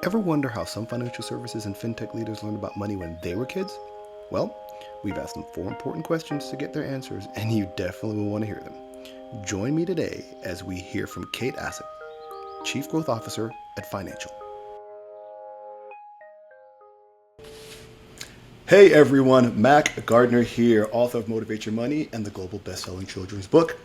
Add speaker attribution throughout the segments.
Speaker 1: Ever wonder how some financial services and fintech leaders learned about money when they were kids? Well, we've asked them four important questions to get their answers, and you definitely will want to hear them. Join me today as we hear from Kate Asack, Chief Growth Officer at Financial. Hey everyone, Mac Gardner here, author of Motivate Your Money and the global best-selling children's book,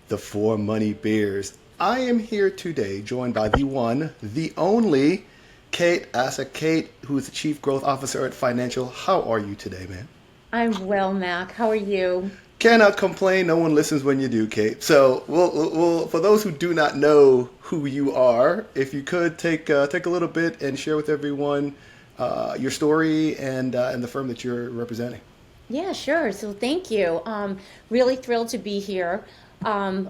Speaker 1: The Four Money Bears. I am here today joined by the one, the only, Kate Asack. Kate, who is the Chief Growth Officer at Financial. How are you today, man?
Speaker 2: I'm well, Mac. How are you?
Speaker 1: Cannot complain. No one listens when you do, Kate. So, we'll for those who do not know who you are, if you could take a little bit and share with everyone your story and the firm that you're representing.
Speaker 2: Yeah, sure. So thank you. Really thrilled to be here.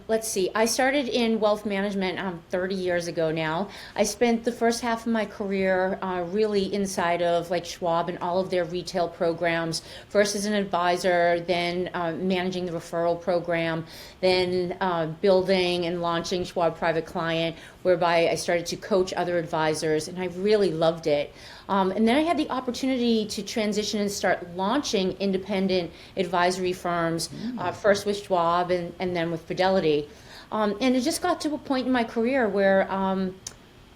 Speaker 2: Let's see. I started in wealth management 30 years ago now. I spent the first half of my career really inside of like Schwab and all of their retail programs. First as an advisor, then managing the referral program, then building and launching Schwab Private Client, whereby I started to coach other advisors, and I really loved it. And then I had the opportunity to transition and start launching independent advisory firms, first with Schwab and then with Fidelity. And it just got to a point in my career where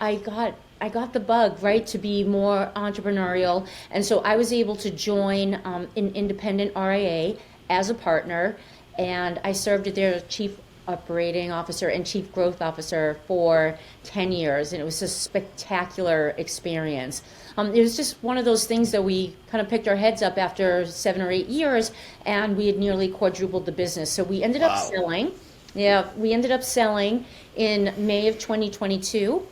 Speaker 2: I got the bug, right, to be more entrepreneurial. And so I was able to join an independent RIA as a partner, and I served as their chief operating officer and chief growth officer for 10 years, and it was a spectacular experience. It was just one of those things that we kind of picked our heads up after 7 or 8 years, and we had nearly quadrupled the business. So we ended up
Speaker 1: Wow.
Speaker 2: selling. Yeah, we ended up selling in May of 2022.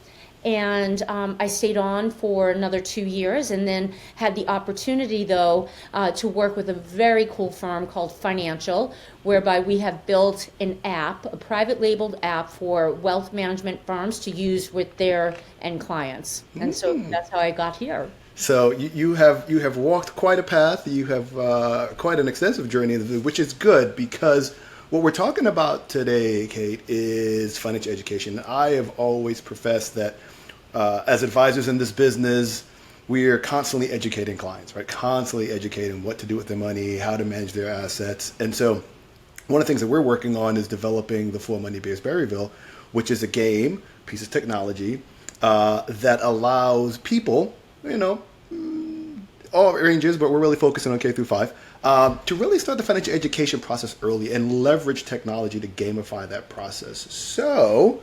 Speaker 2: And I stayed on for another 2 years, and then had the opportunity, though, to work with a very cool firm called Financial, whereby we have built an app, a private labeled app for wealth management firms to use with their end clients. And so that's how I got here.
Speaker 1: So you have walked quite a path. You have quite an extensive journey, which is good because what we're talking about today, Kate, is financial education. I have always professed that as advisors in this business, we are constantly educating clients, right? Constantly educating what to do with their money, how to manage their assets. And so one of the things that we're working on is developing the Four Money Bears Berryville, which is a game, piece of technology that allows people, all ranges, but we're really focusing on K through 5, to really start the financial education process early and leverage technology to gamify that process. So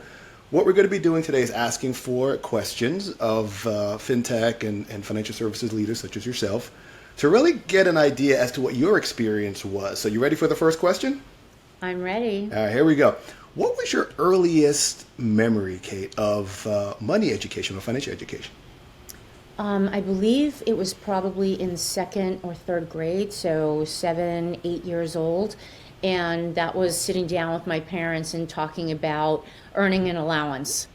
Speaker 1: what we're going to be doing today is asking for questions of fintech and financial services leaders such as yourself to really get an idea as to what your experience was. So you ready for the first question?
Speaker 2: I'm ready.
Speaker 1: All right, here we go. What was your earliest memory, Kate, of money education or financial education?
Speaker 2: I believe it was probably in second or third grade, so 7, 8 years old. And that was sitting down with my parents and talking about earning an allowance.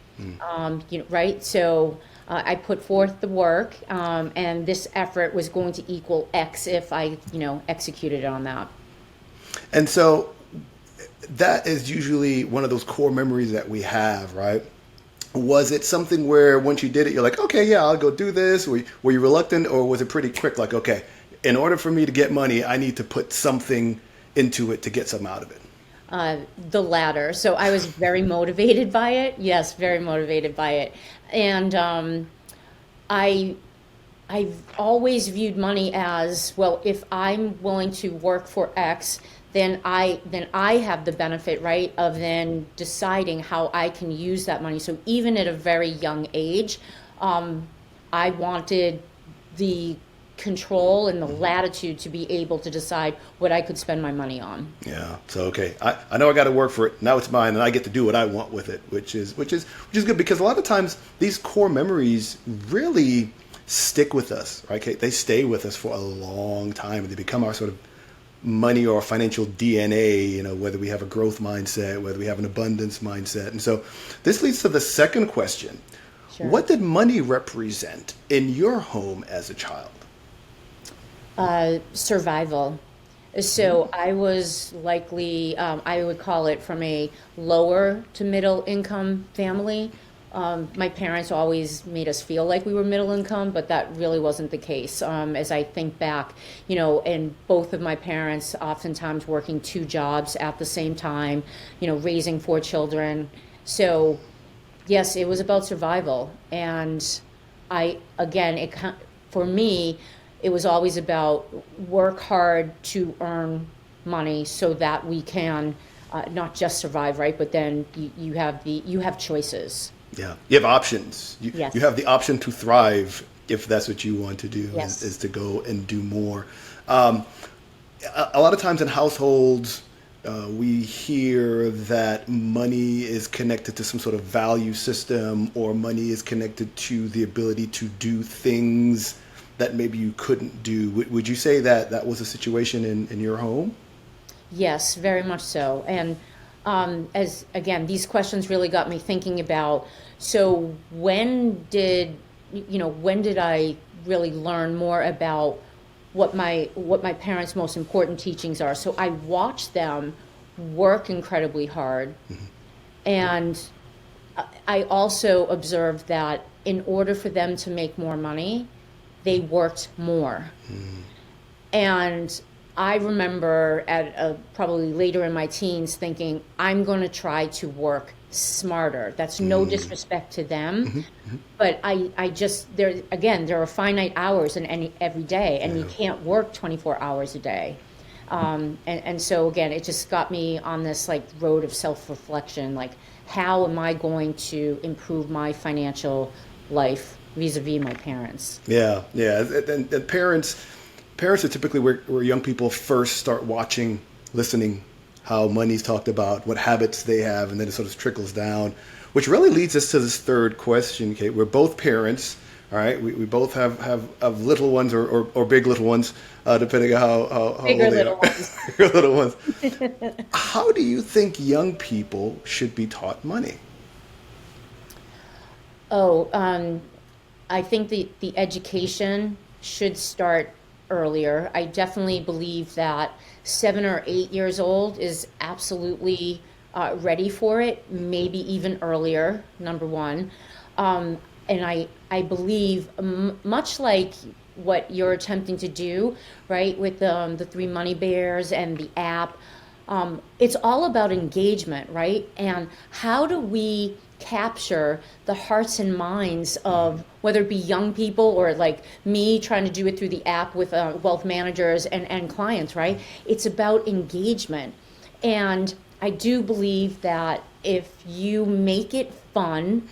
Speaker 2: Right? So I put forth the work, and this effort was going to equal X if I, executed on that.
Speaker 1: And so that is usually one of those core memories that we have, right? Was it something where once you did it, you're like, okay, yeah, I'll go do this? Were you reluctant, or was it pretty quick? Like, okay, in order for me to get money, I need to put something into it to get something out of it.
Speaker 2: The latter. So I was very motivated by it. Yes, very motivated by it. And I I've always viewed money as, well, if I'm willing to work for X, then I have the benefit, right, of then deciding how I can use that money. So even at a very young age, I wanted the control and the latitude to be able to decide what I could spend my money on.
Speaker 1: Yeah. So okay, I know I got to work for it. Now it's mine, and I get to do what I want with it, which is good because a lot of times these core memories really stick with us, right? Okay? They stay with us for a long time, and they become our sort of money or financial DNA. You know, whether we have a growth mindset, whether we have an abundance mindset, and so this leads to the second question:
Speaker 2: Sure.
Speaker 1: What did money represent in your home as a child?
Speaker 2: Survival. So I was likely, I would call it from a lower to middle income family My parents always made us feel like we were middle income, but that really wasn't the case. As I think back, and both of my parents oftentimes working two jobs at the same time, raising four children. So yes, it was about survival. And for me, it was always about work hard to earn money so that we can not just survive, right? But then you have choices.
Speaker 1: Yeah, you have options.
Speaker 2: Yes.
Speaker 1: You have the option to thrive if that's what you want to do,
Speaker 2: Yes.
Speaker 1: is to go and do more. A lot of times in households, we hear that money is connected to some sort of value system, or money is connected to the ability to do things that maybe you couldn't do. Would you say that that was a situation in your home?
Speaker 2: Yes, very much so. And as again, these questions really got me thinking about, so when did I really learn more about what my parents' most important teachings are? So I watched them work incredibly hard, and I also observed that in order for them to make more money, they worked more. And I remember probably later in my teens thinking, I'm going to try to work smarter. That's no disrespect to them, but I just, there are finite hours in every day, and you can't work 24 hours a day. And so again, it just got me on this like road of self-reflection, like how am I going to improve my financial life vis-a-vis my parents?
Speaker 1: Yeah, yeah. And parents are typically where young people first start watching, listening, how money's talked about, what habits they have, and then it sort of trickles down, which really leads us to this third question, Kate. We're both parents, all right? We both have little ones or big little ones, depending on how
Speaker 2: Bigger
Speaker 1: old they
Speaker 2: little
Speaker 1: are.
Speaker 2: ones.
Speaker 1: Bigger little ones. How do you think young people should be taught money?
Speaker 2: I think the education should start earlier. I definitely believe that 7 or 8 years old is absolutely ready for it, maybe even earlier, number one. And I believe, much like what you're attempting to do, right, with the three money bears and the app, it's all about engagement, right? And how do we capture the hearts and minds of whether it be young people or like me trying to do it through the app with wealth managers and clients, right? It's about engagement. And I do believe that if you make it fun,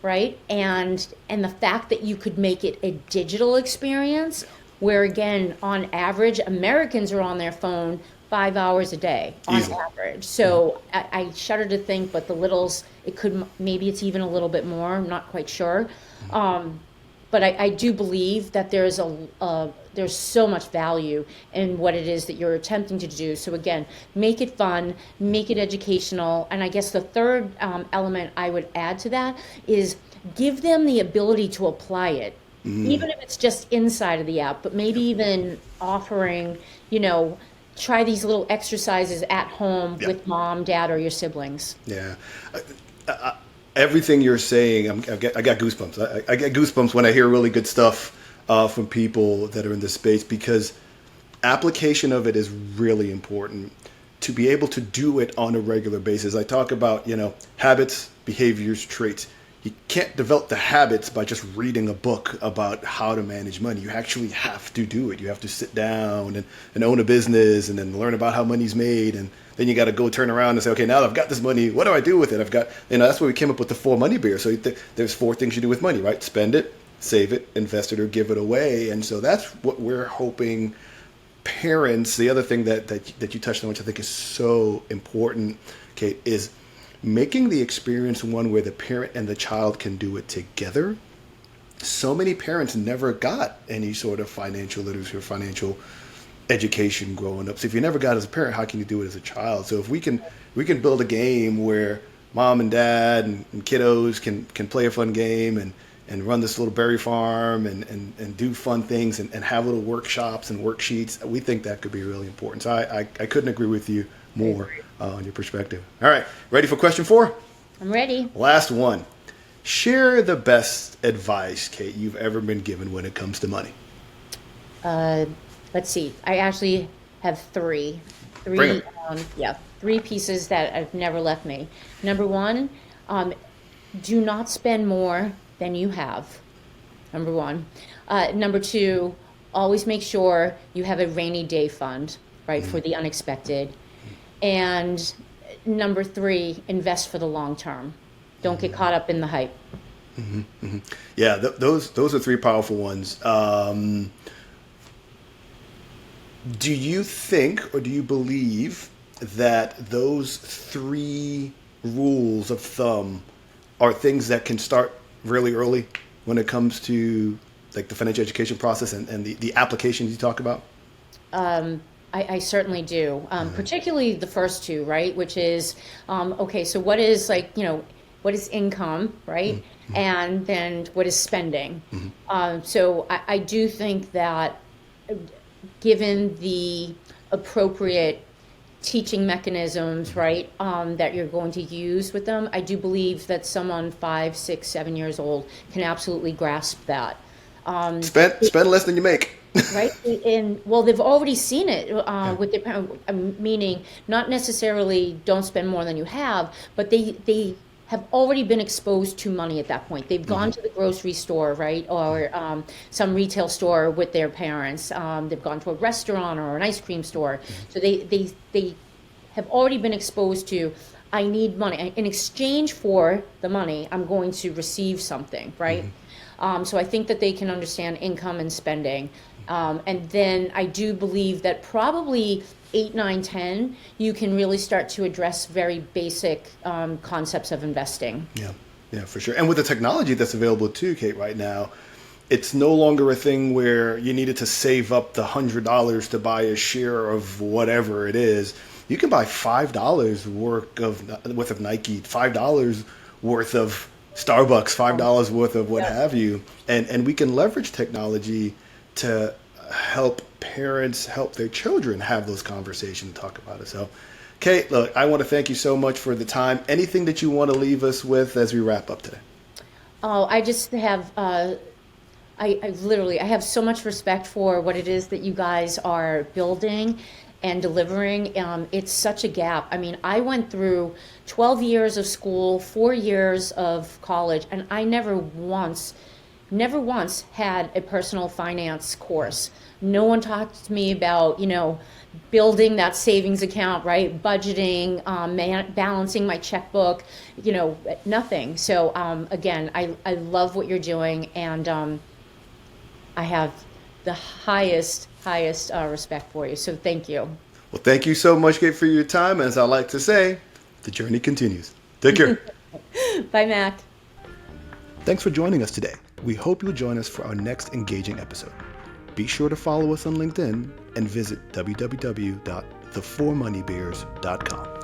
Speaker 2: right? And the fact that you could make it a digital experience where, again, on average, Americans are on their phone 5 hours a day on
Speaker 1: Easily.
Speaker 2: average. So I shudder to think, but the littles, maybe it's even a little bit more. I'm not quite sure. But I do believe that there's so much value in what it is that you're attempting to do. So again, make it fun, make it educational. And I guess the third element I would add to that is give them the ability to apply it. Even if it's just inside of the app, but maybe even offering, try these little exercises at home with mom, dad, or your siblings.
Speaker 1: Yeah. Everything you're saying, I got goosebumps. I get goosebumps when I hear really good stuff from people that are in this space, because application of it is really important to be able to do it on a regular basis. I talk about, habits, behaviors, traits. You can't develop the habits by just reading a book about how to manage money. You actually have to do it. You have to sit down and own a business and then learn about how money's made. And then you got to go turn around and say, okay, now that I've got this money, what do I do with it? That's where we came up with the 4 money bears. So there's 4 things you do with money, right? Spend it, save it, invest it, or give it away. And so that's what we're hoping parents, the other thing that you touched on, which I think is so important, Kate, is making the experience one where the parent and the child can do it together. So many parents never got any sort of financial literacy or financial education growing up. So if you never got it as a parent, how can you do it as a child? So if we can build a game where mom and dad and kiddos can play a fun game and run this little berry farm and do fun things and have little workshops and worksheets, we think that could be really important. So I couldn't agree with you more on your perspective. All right, ready for question 4?
Speaker 2: I'm ready.
Speaker 1: Last one. Share the best advice, Kate, you've ever been given when it comes to money.
Speaker 2: Let's see. I actually have three.
Speaker 1: Bring 'em.
Speaker 2: Three pieces that have never left me. Number one, do not spend more than you have. Number one. Number two, always make sure you have a rainy day fund, right, for the unexpected. And number three, invest for the long term. Don't get caught up in the hype.
Speaker 1: Yeah, those are three powerful ones. Do you think or do you believe that those three rules of thumb are things that can start really early when it comes to like the financial education process and the applications you talk about?
Speaker 2: I certainly do, particularly the first two, right? Which is, okay, so what is what is income, right? And then what is spending? So I do think that given the appropriate teaching mechanisms, right, that you're going to use with them, I do believe that someone 5, 6, 7 years old can absolutely grasp that.
Speaker 1: Spend less than you make.
Speaker 2: Right, and well, they've already seen it with their parents. Meaning, not necessarily don't spend more than you have, but they have already been exposed to money at that point. They've gone to the grocery store, right, or some retail store with their parents. They've gone to a restaurant or an ice cream store. So they have already been exposed to, I need money. In exchange for the money, I'm going to receive something, right? So I think that they can understand income and spending. And then I do believe that probably 8, 9, 10, you can really start to address very basic concepts of investing.
Speaker 1: Yeah, for sure. And with the technology that's available too, Kate, right now, it's no longer a thing where you needed to save up the $100 to buy a share of whatever it is. You can buy $5 worth of Nike, $5 worth of Starbucks, $5 worth of what have you. And we can leverage technology to help parents help their children have those conversations and talk about it. So, Kate, look, I want to thank you so much for the time. Anything that you want to leave us with as we wrap up today?
Speaker 2: Oh, I just have, I have so much respect for what it is that you guys are building and delivering. It's such a gap. I mean, I went through 12 years of school, 4 years of college, and I never once had a personal finance course. No one talked to me about, building that savings account, right? Budgeting, balancing my checkbook, nothing. So again, I love what you're doing, and I have the highest respect for you. So thank you.
Speaker 1: Well, thank you so much, Kate, for your time. As I like to say, the journey continues. Take care.
Speaker 2: Bye, Mac.
Speaker 1: Thanks for joining us today. We hope you'll join us for our next engaging episode. Be sure to follow us on LinkedIn and visit www.the4moneybears.com.